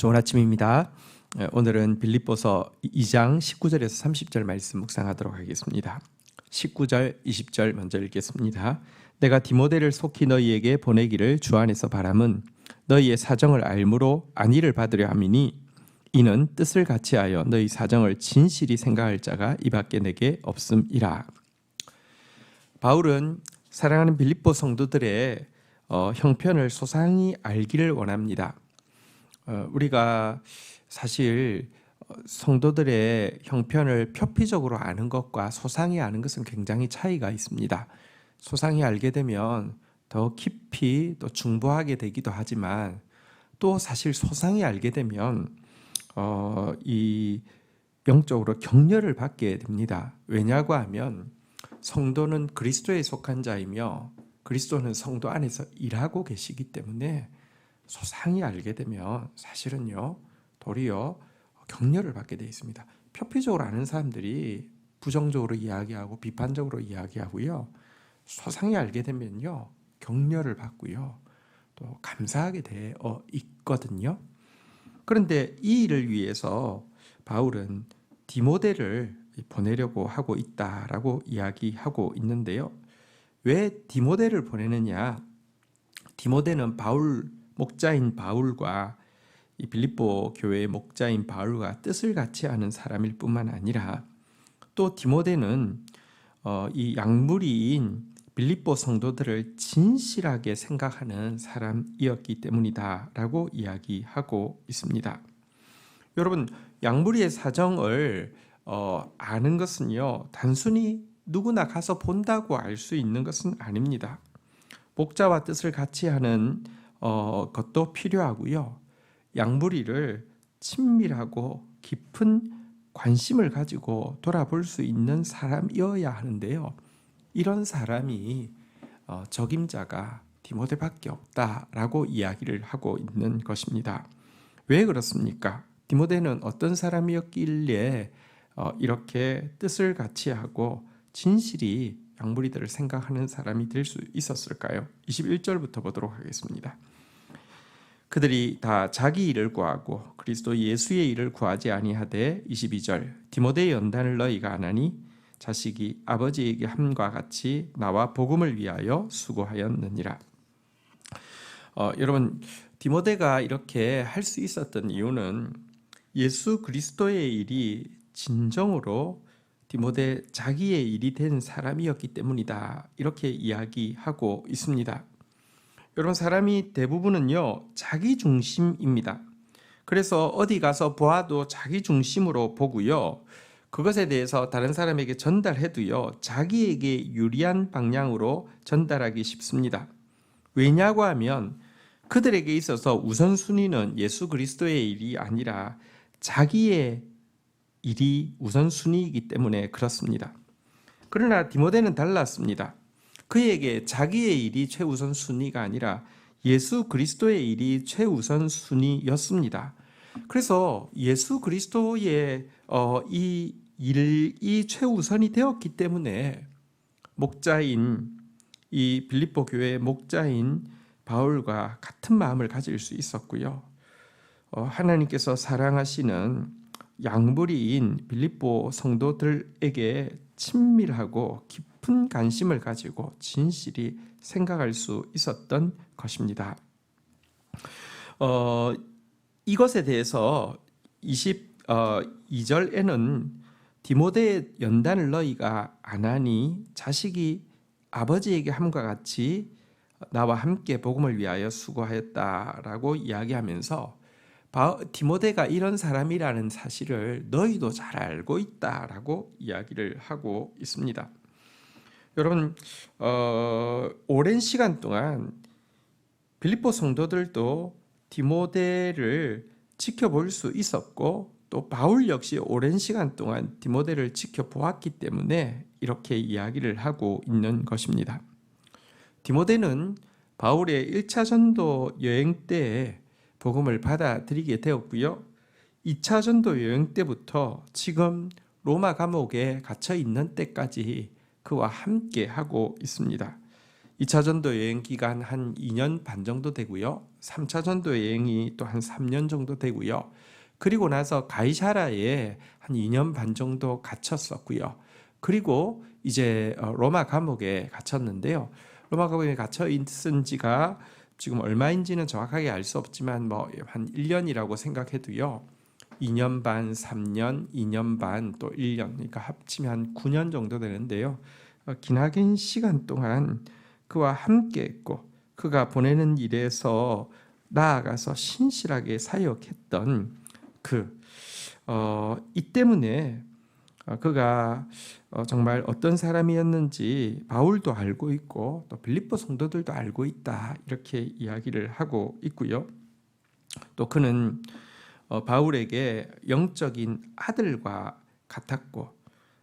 좋은 아침입니다. 오늘은 빌립보서 2장 19절에서 30절 말씀 묵상하도록 하겠습니다. 19절, 20절 먼저 읽겠습니다. 내가 디모데를 속히 너희에게 보내기를 주 안에서 바람은 너희의 사정을 알므로 안위를 받으려 함이니 이는 뜻을 같이하여 너희 사정을 진실히 생각할 자가 이밖에 내게 없음이라. 바울은 사랑하는 빌립보 성도들의 형편을 소상히 알기를 원합니다. 우리가 사실 성도들의 형편을 표피적으로 아는 것과 소상히 아는 것은 굉장히 차이가 있습니다. 소상히 알게 되면 더 깊이 또 중보하게 되기도 하지만 또 사실 소상히 알게 되면 이 영적으로 격려를 받게 됩니다. 왜냐고 하면 성도는 그리스도에 속한 자이며 그리스도는 성도 안에서 일하고 계시기 때문에 소상히 알게 되면 사실은요 도리어 격려를 받게 되어 있습니다. 표피적으로 아는 사람들이 부정적으로 이야기하고 비판적으로 이야기하고요, 소상히 알게 되면요 격려를 받고요 또 감사하게 되어 있거든요. 그런데 이 일을 위해서 바울은 디모데를 보내려고 하고 있다라고 이야기하고 있는데요. 왜 디모데를 보내느냐? 디모데는 목자인 바울과 이 빌립보 교회의 목자인 바울과 뜻을 같이 하는 사람일 뿐만 아니라 또 디모데는 이 양무리인 빌립보 성도들을 진실하게 생각하는 사람이었기 때문이다라고 이야기하고 있습니다. 여러분, 양무리의 사정을 아는 것은요 단순히 누구나 가서 본다고 알 수 있는 것은 아닙니다. 목자와 뜻을 같이 하는 것도 필요하고요, 양무리를 친밀하고 깊은 관심을 가지고 돌아볼 수 있는 사람이어야 하는데요, 이런 사람이 적임자가 디모데밖에 없다라고 이야기를 하고 있는 것입니다. 왜 그렇습니까? 디모데는 어떤 사람이었길래 이렇게 뜻을 같이 하고 진실히 양무리들을 생각하는 사람이 될 수 있었을까요? 21절부터 보도록 하겠습니다. 그들이 다 자기 일을 구하고 그리스도 예수의 일을 구하지 아니하되 22절 디모데의 연단을 너희가 안 하니 자식이 아버지에게 함과 같이 나와 복음을 위하여 수고하였느니라. 여러분, 디모데가 이렇게 할 수 있었던 이유는 예수 그리스도의 일이 진정으로 디모데 자기의 일이 된 사람이었기 때문이다, 이렇게 이야기하고 있습니다. 여러분, 사람이 대부분은요 자기 중심입니다. 그래서 어디 가서 보아도 자기 중심으로 보고요, 그것에 대해서 다른 사람에게 전달해도요 자기에게 유리한 방향으로 전달하기 쉽습니다. 왜냐고 하면 그들에게 있어서 우선순위는 예수 그리스도의 일이 아니라 자기의 일이 우선순위이기 때문에 그렇습니다. 그러나 디모데는 달랐습니다. 그에게 자기의 일이 최우선순위가 아니라 예수 그리스도의 일이 최우선순위였습니다. 그래서 예수 그리스도의 이 일이 최우선이 되었기 때문에 목자인 이 빌립보 교회의 목자인 바울과 같은 마음을 가질 수 있었고요, 하나님께서 사랑하시는 양무리인 빌립보 성도들에게 친밀하고 깊은 관심을 가지고 진실히 생각할 수 있었던 것입니다. 이것에 대해서 22절에는 디모데의 연단을 너희가 안 하니 자식이 아버지에게 함과 같이 나와 함께 복음을 위하여 수고하였다라고 이야기하면서 디모데가 이런 사람이라는 사실을 너희도 잘 알고 있다라고 이야기를 하고 있습니다. 여러분, 오랜 시간 동안 빌립보 성도들도 디모데를 지켜볼 수 있었고 또 바울 역시 오랜 시간 동안 디모데를 지켜보았기 때문에 이렇게 이야기를 하고 있는 것입니다. 디모데는 바울의 1차 전도 여행 때에 복음을 받아들이게 되었고요, 2차 전도 여행 때부터 지금 로마 감옥에 갇혀 있는 때까지 그와 함께 하고 있습니다. 2차 전도 여행 기간 한 2년 반 정도 되고요. 3차 전도 여행이 또 한 3년 정도 되고요. 그리고 나서 가이사라에 한 2년 반 정도 갇혔었고요. 그리고 이제 로마 감옥에 갇혔는데요. 로마 감옥에 갇혀 있은 지가 지금 얼마인지는 정확하게 알 수 없지만 뭐 한 1년이라고 생각해도요. 2년 반, 3년, 2년 반, 또 1년, 그러니까 합치면 한 9년 정도 되는데요. 기나긴 시간 동안 그와 함께했고 그가 보내는 일에서 나아가서 신실하게 사역했던 이 때문에 그가 정말 어떤 사람이었는지 바울도 알고 있고 또 빌립보 성도들도 알고 있다 이렇게 이야기를 하고 있고요. 또 그는 바울에게 영적인 아들과 같았고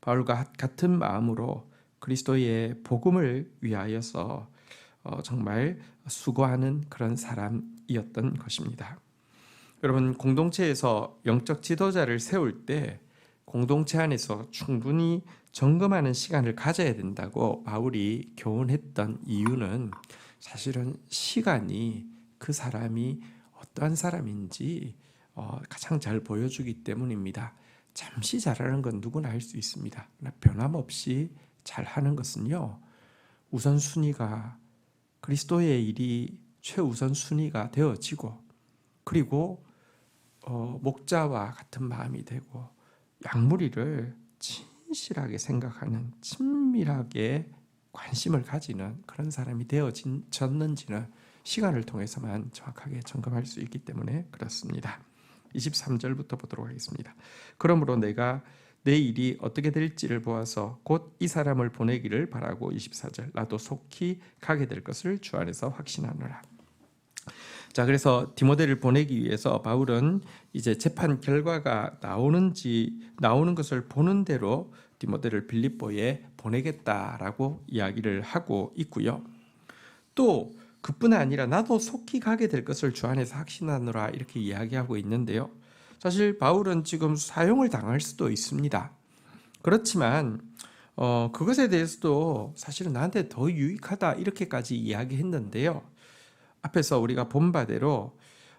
바울과 같은 마음으로 그리스도의 복음을 위하여서 정말 수고하는 그런 사람이었던 것입니다. 여러분, 공동체에서 영적 지도자를 세울 때 공동체 안에서 충분히 점검하는 시간을 가져야 된다고 바울이 교훈했던 이유는 사실은 시간이 그 사람이 어떠한 사람인지 가장 잘 보여주기 때문입니다. 잠시 잘하는 건 누구나 할 수 있습니다. 그러나 변함없이 잘하는 것은요, 우선순위가 그리스도의 일이 최우선순위가 되어지고 그리고 목자와 같은 마음이 되고 양무리를 진실하게 생각하는 친밀하게 관심을 가지는 그런 사람이 되어졌는지는 시간을 통해서만 정확하게 점검할 수 있기 때문에 그렇습니다. 23절부터 보도록 하겠습니다. 그러므로 내가 내 일이 어떻게 될지를 보아서 곧 이 사람을 보내기를 바라고 24절 나도 속히 가게 될 것을 주 안에서 확신하노라. 자, 그래서 디모데를 보내기 위해서 바울은 이제 재판 결과가 나오는 것을 보는 대로 디모데를 빌립보에 보내겠다라고 이야기를 하고 있고요. 또 그뿐 아니라 나도 속히 가게 될 것을 주 안에서 확신하노라 이렇게 이야기하고 있는데요. 사실 바울은 지금 사형을 당할 수도 있습니다. 그렇지만 그것에 대해서도 사실은 나한테 더 유익하다 이렇게까지 이야기했는데요. 앞에서 우리가 본 바대로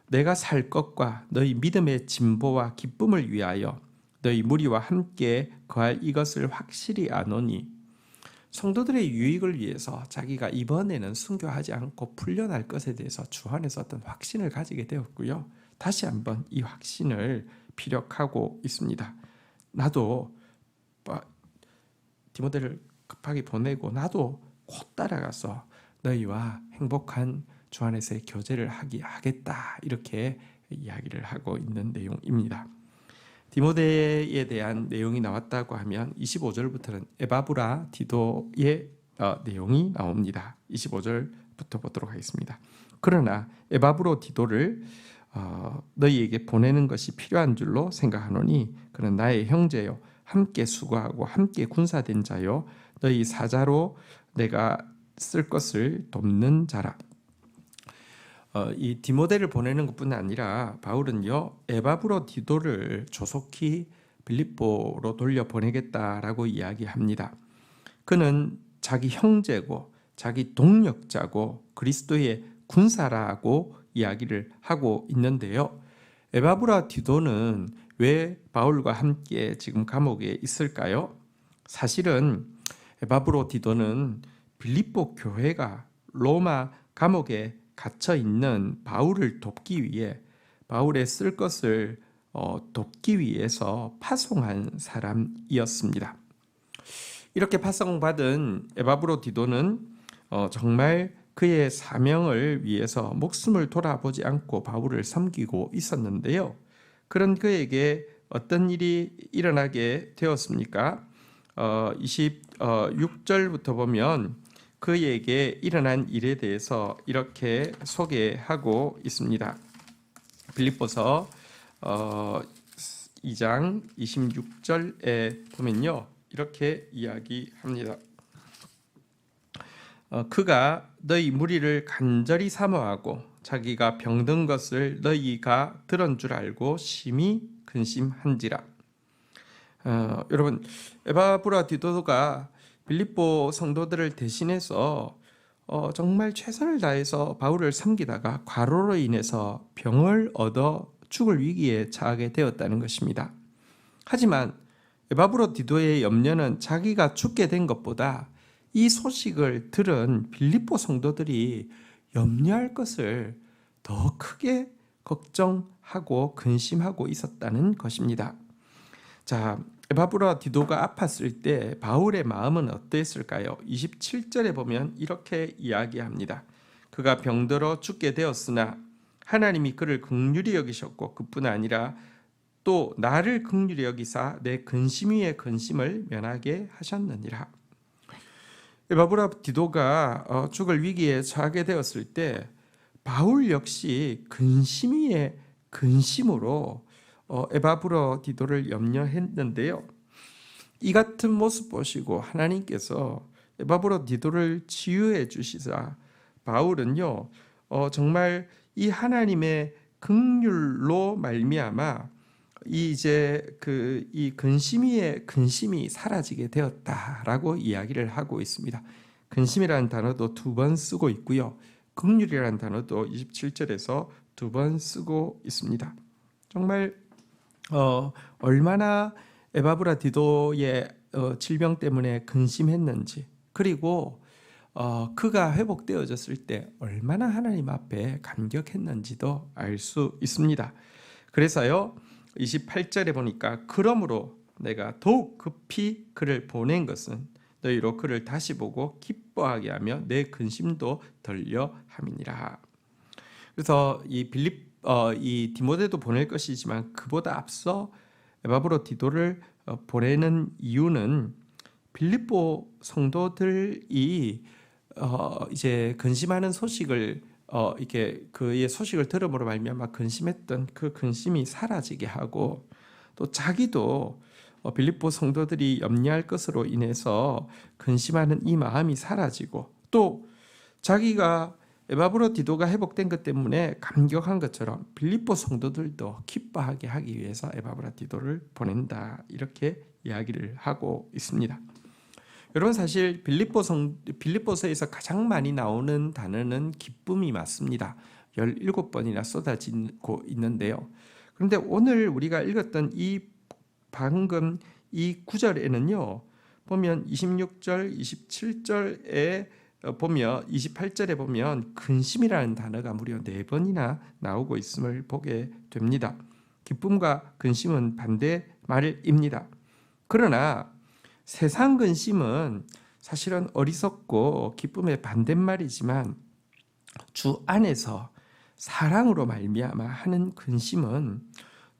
내가 살 것과 너희 믿음의 진보와 기쁨을 위하여 너희 무리와 함께 거할 이것을 확실히 아노니 성도들의 유익을 위해서 자기가 이번에는 순교하지 않고 풀려날 것에 대해서 주 안에서 어떤 확신을 가지게 되었고요. 다시 한번 이 확신을 피력하고 있습니다. 나도 디모데를 급하게 보내고 나도 곧 따라가서 너희와 행복한 주 안에서의 교제를 하겠다 이렇게 이야기를 하고 있는 내용입니다. 디모데에 대한 내용이 나왔다고 하면 25절부터는 에바브라 디도의 내용이 나옵니다. 25절부터 보도록 하겠습니다. 그러나 에바브로 디도를 너희에게 보내는 것이 필요한 줄로 생각하노니 그는 나의 형제요 함께 수고하고 함께 군사된 자요 너희 사자로 내가 쓸 것을 돕는 자라. 이 디모데를 보내는 것뿐 아니라 바울은요 에바브로 디도를 조속히 빌립보로 돌려보내겠다라고 이야기합니다. 그는 자기 형제고 자기 동력자고 그리스도의 군사라고 이야기를 하고 있는데요. 에바브라 디도는 왜 바울과 함께 지금 감옥에 있을까요? 사실은 에바브로 디도는 빌립보 교회가 로마 감옥에 갇혀 있는 바울을 돕기 위해 바울의 쓸 것을 돕기 위해서 파송한 사람이었습니다. 이렇게 파송받은 에바브로 디도는 정말 그의 사명을 위해서 목숨을 돌아보지 않고 바울을 섬기고 있었는데요. 그런 그에게 어떤 일이 일어나게 되었습니까? 26절부터 보면 그에게 일어난 일에 대해서 이렇게 소개하고 있습니다. 빌립보서 2장 26절에 보면요. 이렇게 이야기합니다. 그가 너희 무리를 간절히 사모하고 자기가 병든 것을 너희가 들은 줄 알고 심히 근심한지라. 여러분 에바브라 디도가 빌립보 성도들을 대신해서 정말 최선을 다해서 바울을 섬기다가 과로로 인해서 병을 얻어 죽을 위기에 처하게 되었다는 것입니다. 하지만 에바브로디도의 염려는 자기가 죽게 된 것보다 이 소식을 들은 빌립보 성도들이 염려할 것을 더 크게 걱정하고 근심하고 있었다는 것입니다. 자, 에바브로디도가 아팠을 때 바울의 마음은 어땠을까요? 27절에 보면 이렇게 이야기합니다. 그가 병들어 죽게 되었으나 하나님이 그를 긍휼히 여기셨고 그뿐 아니라 또 나를 긍휼히 여기사 내 근심 위에 근심을 면하게 하셨느니라. 에바브로디도가 죽을 위기에 처하게 되었을 때 바울 역시 근심 위에 근심으로 에바브로디도를 염려했는데요. 이 같은 모습 보시고 하나님께서 에바브로디도를 치유해 주시사 바울은요 정말 이 하나님의 긍휼로 말미암아 이 근심의 근심이 사라지게 되었다라고 이야기를 하고 있습니다. 근심이라는 단어도 2번 쓰고 있고요. 긍휼이라는 단어도 27절에서 2번 쓰고 있습니다. 정말 얼마나 에바브라디도의 질병 때문에 근심했는지, 그리고 그가 회복되어졌을 때 얼마나 하나님 앞에 감격했는지도 알 수 있습니다. 그래서요 28절에 보니까 그러므로 내가 더욱 급히 그를 보낸 것은 너희로 그를 다시 보고 기뻐하게 하며 내 근심도 덜려 함이니라. 그래서 이 디모데도 보낼 것이지만 그보다 앞서 에바브로디도를 보내는 이유는 빌립보 성도들이 이제 근심하는 소식을 이렇게 그의 소식을 들음으로 말미암아 근심했던 그 근심이 사라지게 하고, 또 자기도 빌립보 성도들이 염려할 것으로 인해서 근심하는 이 마음이 사라지고, 또 자기가 에바브로디도가 회복된 것 때문에 감격한 것처럼 빌립보 성도들도 기뻐하게 하기 위해서 에바브로디도를 보낸다, 이렇게 이야기를 하고 있습니다. 여러분, 사실 빌립보서에서 가장 많이 나오는 단어는 기쁨이 맞습니다. 17번이나 쏟아지고 있는데요. 그런데 오늘 우리가 읽었던 방금 이 구절에는요, 보면 26절, 27절에 보면 28절에 보면 근심이라는 단어가 무려 4번이나 나오고 있음을 보게 됩니다. 기쁨과 근심은 반대 말입니다. 그러나 세상 근심은 사실은 어리석고 기쁨의 반대말이지만 주 안에서 사랑으로 말미암아 하는 근심은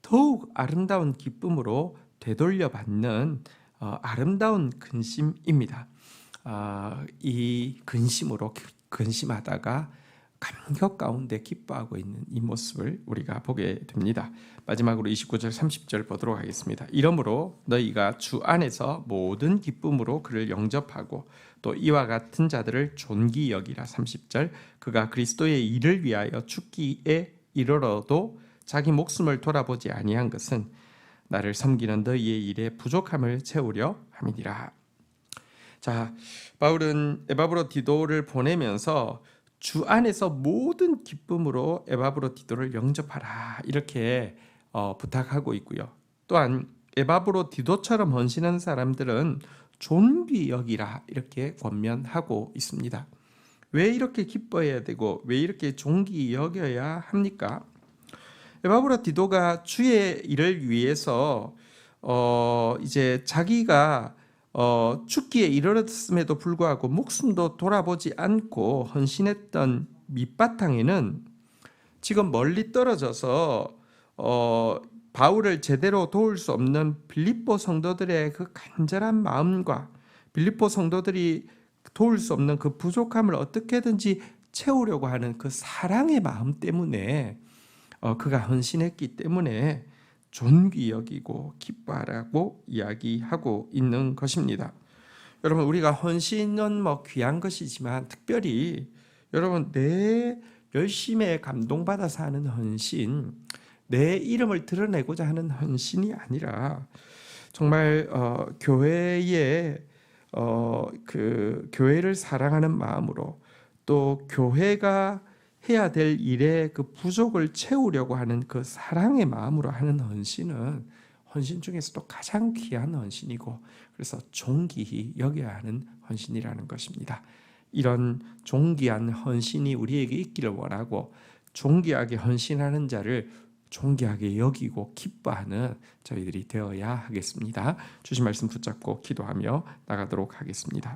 더욱 아름다운 기쁨으로 되돌려받는 아름다운 근심입니다. 이 근심으로 근심하다가 감격 가운데 기뻐하고 있는 이 모습을 우리가 보게 됩니다. 마지막으로 29절 30절 보도록 하겠습니다. 이러므로 너희가 주 안에서 모든 기쁨으로 그를 영접하고 또 이와 같은 자들을 존귀 여기라. 30절 그가 그리스도의 일을 위하여 죽기에 이르러도 자기 목숨을 돌아보지 아니한 것은 나를 섬기는 너희의 일에 부족함을 채우려 함이니라. 자, 바울은 에바브로디도를 보내면서 주 안에서 모든 기쁨으로 에바브로디도를 영접하라, 이렇게 부탁하고 있고요. 또한 에바브로디도처럼 헌신한 사람들은 존귀 여기라, 이렇게 권면하고 있습니다. 왜 이렇게 기뻐해야 되고 왜 이렇게 존귀 여겨야 합니까? 에바브로디도가 주의 일을 위해서 이제 자기가 죽기에 이르렀음에도 불구하고 목숨도 돌아보지 않고 헌신했던 밑바탕에는 지금 멀리 떨어져서 바울을 제대로 도울 수 없는 빌립보 성도들의 그 간절한 마음과 빌립보 성도들이 도울 수 없는 그 부족함을 어떻게든지 채우려고 하는 그 사랑의 마음 때문에 그가 헌신했기 때문에 존귀 여기고 기뻐하라고 이야기하고 있는 것입니다. 여러분, 우리가 헌신은 귀한 것이지만 특별히 여러분 내 열심에 감동받아서 하는 헌신, 내 이름을 드러내고자 하는 헌신이 아니라 정말 교회의 교회를 사랑하는 마음으로 또 교회가 해야 될 일의 그 부족을 채우려고 하는 그 사랑의 마음으로 하는 헌신은 헌신 중에서도 가장 귀한 헌신이고, 그래서 존귀히 여겨야 하는 헌신이라는 것입니다. 이런 존귀한 헌신이 우리에게 있기를 원하고, 존귀하게 헌신하는 자를 존귀하게 여기고 기뻐하는 저희들이 되어야 하겠습니다. 주신 말씀 붙잡고 기도하며 나가도록 하겠습니다.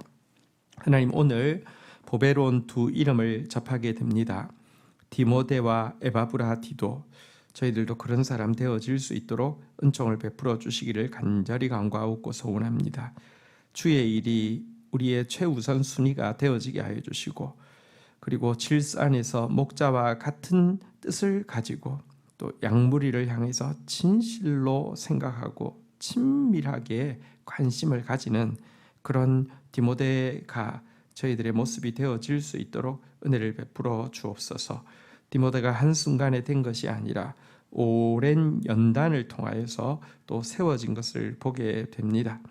하나님, 오늘 보배로운 두 이름을 접하게 됩니다. 디모데와 에바브라디도, 저희들도 그런 사람 되어질 수 있도록 은총을 베풀어 주시기를 간절히 간구하고 소원합니다. 주의 일이 우리의 최우선 순위가 되어지게 하여 주시고, 그리고 질서 안에서 목자와 같은 뜻을 가지고 또 양무리를 향해서 진실로 생각하고 친밀하게 관심을 가지는 그런 디모데가 저희들의 모습이 되어질 수 있도록 은혜를 베풀어 주옵소서. 디모데가 한순간에 된 것이 아니라 오랜 연단을 통하여서 또 세워진 것을 보게 됩니다.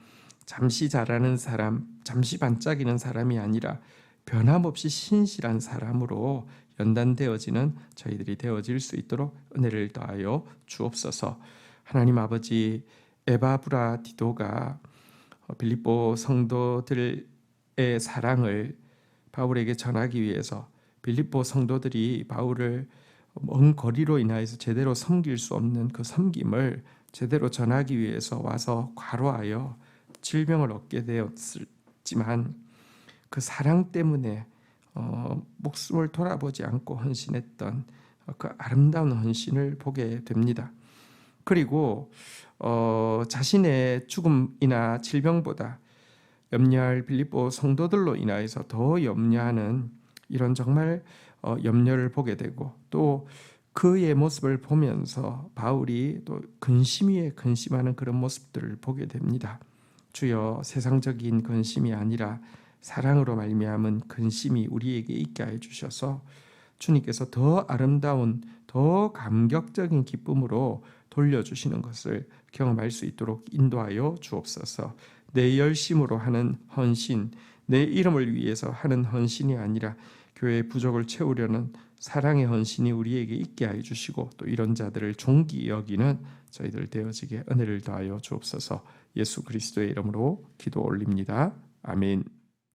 잠시 자라는 사람, 잠시 반짝이는 사람이 아니라 변함없이 신실한 사람으로 연단되어지는 저희들이 되어질 수 있도록 은혜를 더하여 주옵소서. 하나님 아버지, 에바브라디도가 빌립보 성도들의 사랑을 바울에게 전하기 위해서 빌립보 성도들이 바울을 먼 거리로 인하여서 제대로 섬길 수 없는 그 섬김을 제대로 전하기 위해서 와서 과로하여 질병을 얻게 되었지만 그 사랑 때문에 목숨을 돌아보지 않고 헌신했던 그 아름다운 헌신을 보게 됩니다. 그리고 자신의 죽음이나 질병보다 염려할 빌립보 성도들로 인하여서 더 염려하는 이런 정말 염려를 보게 되고, 또 그의 모습을 보면서 바울이 또 근심 위에 근심하는 그런 모습들을 보게 됩니다. 주여, 세상적인 근심이 아니라 사랑으로 말미암은 근심이 우리에게 있게 해 주셔서 주님께서 더 아름다운, 더 감격적인 기쁨으로 돌려주시는 것을 경험할 수 있도록 인도하여 주옵소서. 내 열심으로 하는 헌신, 내 이름을 위해서 하는 헌신이 아니라 교회의 부족을 채우려는 사랑의 헌신이 우리에게 있게 해 주시고, 또 이런 자들을 존귀 여기는 저희들 되어지게 은혜를 더하여 주옵소서. 예수 그리스도의 이름으로 기도 올립니다. 아멘.